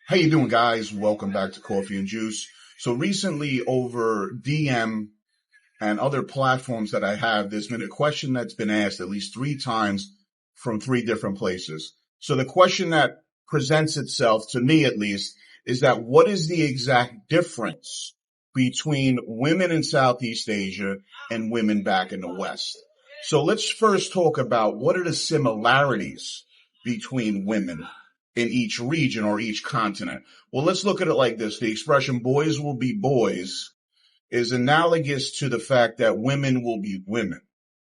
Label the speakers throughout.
Speaker 1: How you doing, guys? Welcome back to Coffee and Juice. So recently over DM and other platforms that I have, there's been a question that's been asked at least 3 times from 3 different places. So the question that presents itself, to me at least, is that what is the exact difference between women in Southeast Asia and women back in the West? So let's first talk about what are the similarities between women in each region or each continent. Well, let's look at it like this. The expression boys will be boys is analogous to the fact that women will be women.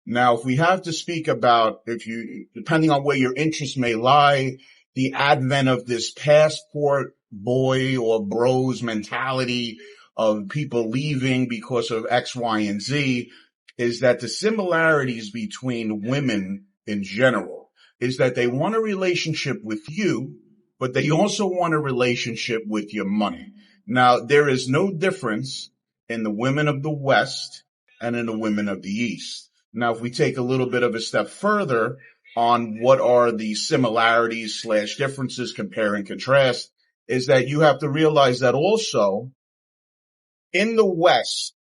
Speaker 1: Now, if we have to speak about, depending on where your interests may lie, the advent of this passport boy or bros mentality of people leaving because of X, Y, and Z, is that the similarities between women in general is that they want a relationship with you, but they also want a relationship with your money. Now, there is no difference in the women of the West and in the women of the East. Now, if we take a little bit of a step further on what are the similarities / differences, compare and contrast, is that you have to realize that also in the West,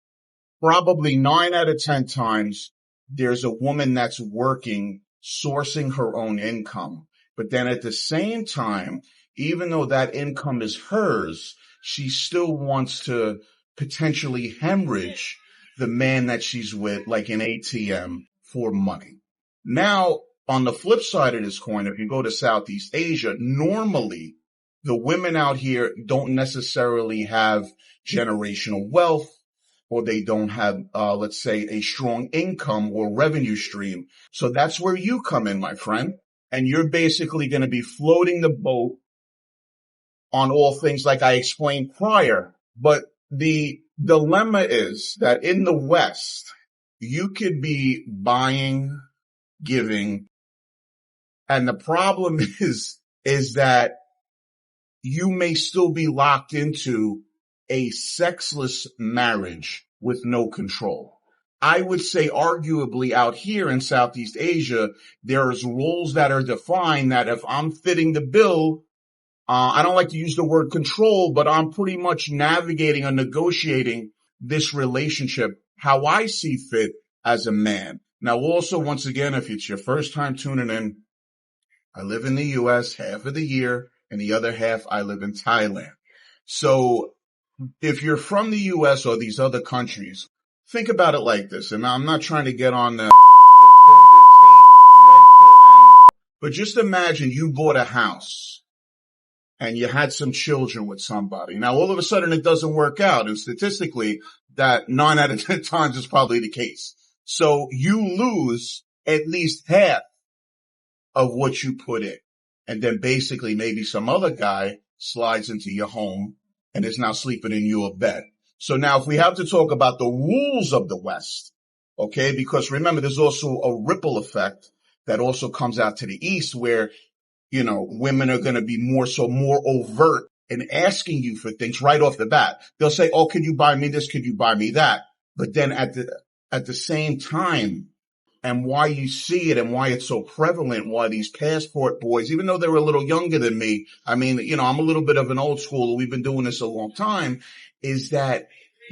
Speaker 1: probably 9 out of 10 times, there's a woman that's working, sourcing her own income. But then at the same time, even though that income is hers, she still wants to potentially hemorrhage the man that she's with, like an ATM, for money. Now, on the flip side of this coin, if you go to Southeast Asia, normally the women out here don't necessarily have generational wealth, or they don't have, let's say, a strong income or revenue stream. So that's where you come in, my friend. And you're basically going to be floating the boat on all things like I explained prior. But the dilemma is that in the West, you could be buying, giving, and the problem is that you may still be locked into a sexless marriage with no control. I would say arguably out here in Southeast Asia, there's roles that are defined that if I'm fitting the bill, I don't like to use the word control, but I'm pretty much navigating or negotiating this relationship how I see fit as a man. Now, also, once again, if it's your first time tuning in, I live in the U.S. half of the year, and the other half I live in Thailand. So if you're from the U.S. or these other countries, think about it like this. And I'm not trying to get on the COVID tape, red pill angle, but just imagine you bought a house and you had some children with somebody. Now, all of a sudden it doesn't work out. And statistically, that 9 out of 10 times is probably the case. So you lose at least half of what you put in. And then basically maybe some other guy slides into your home and is now sleeping in your bed. So now if we have to talk about the rules of the West, okay, because remember, there's also a ripple effect that also comes out to the East where, women are going to be more overt in asking you for things right off the bat. They'll say, oh, could you buy me this? Could you buy me that? But then at the same time, and why you see it and why it's so prevalent, why these passport boys, even though they're a little younger than me, I mean, I'm a little bit of an old schooler. We've been doing this a long time, is that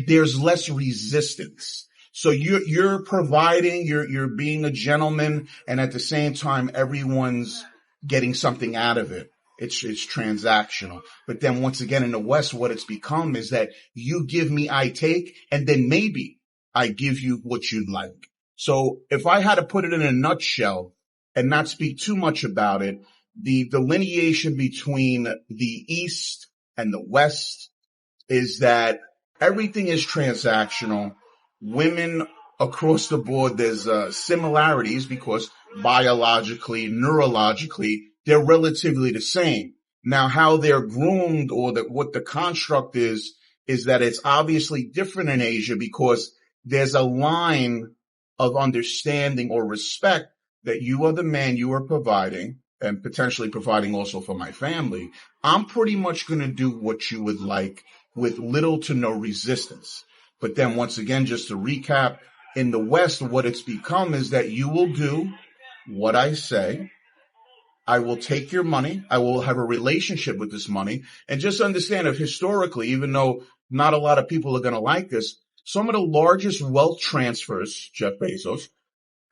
Speaker 1: there's less resistance. So you're providing, you're being a gentleman, and at the same time, everyone's getting something out of it. It's transactional. But then once again, in the West, what it's become is that you give me, I take, and then maybe I give you what you'd like. So if I had to put it in a nutshell and not speak too much about it, the delineation between the East and the West is that everything is transactional. Women across the board, there's similarities because biologically, neurologically, they're relatively the same. Now, how they're groomed or what the construct is that it's obviously different in Asia because there's a line of understanding or respect that you are the man, you are providing, and potentially providing also for my family. I'm pretty much going to do what you would like with little to no resistance. But then once again, just to recap, in the West, what it's become is that you will do what I say. I will take your money. I will have a relationship with this money. And just understand that historically, even though not a lot of people are going to like this, some of the largest wealth transfers, Jeff Bezos,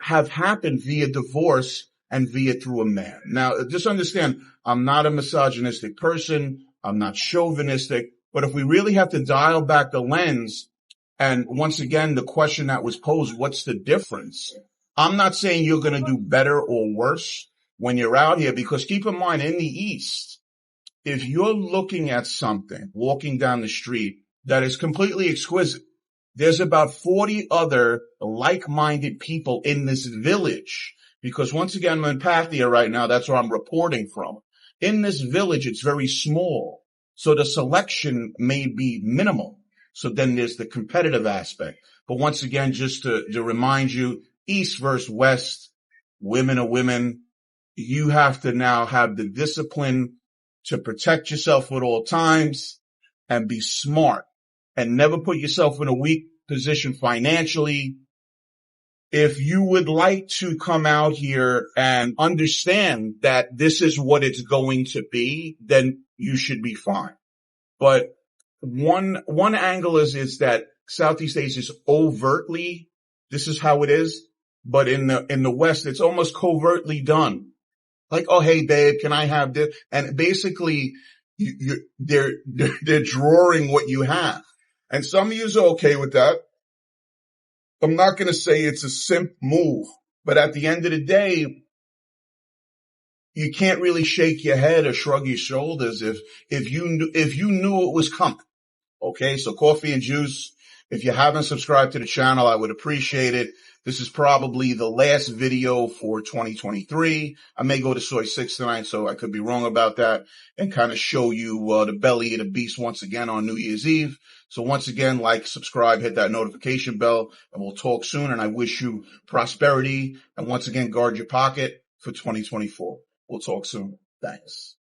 Speaker 1: have happened via divorce and via through a man. Now, just understand, I'm not a misogynistic person. I'm not chauvinistic. But if we really have to dial back the lens, and once again, the question that was posed, what's the difference? I'm not saying you're going to do better or worse when you're out here, because keep in mind, in the East, if you're looking at something, walking down the street that is completely exquisite, there's about 40 other like-minded people in this village. Because once again, I'm in Pathia right now. That's where I'm reporting from. In this village, it's very small. So the selection may be minimal. So then there's the competitive aspect. But once again, just to remind you, East versus West, women are women. You have to now have the discipline to protect yourself at all times and be smart and never put yourself in a weak position financially. If you would like to come out here and understand that this is what it's going to be, then you should be fine. But one angle is that Southeast Asia is overtly, this is how it is. But in the West, it's almost covertly done. Like, oh, hey, babe, can I have this? And basically, they're drawing what you have. And some of you are okay with that. I'm not going to say it's a simp move, but at the end of the day, you can't really shake your head or shrug your shoulders if you knew it was coming. Okay. So Coffee and Juice. If you haven't subscribed to the channel, I would appreciate it. This is probably the last video for 2023. I may go to Soy 6 tonight, so I could be wrong about that, and kind of show you the belly of the beast once again on New Year's Eve. So once again, like, subscribe, hit that notification bell, and we'll talk soon. And I wish you prosperity. And once again, guard your pocket for 2024. We'll talk soon. Thanks.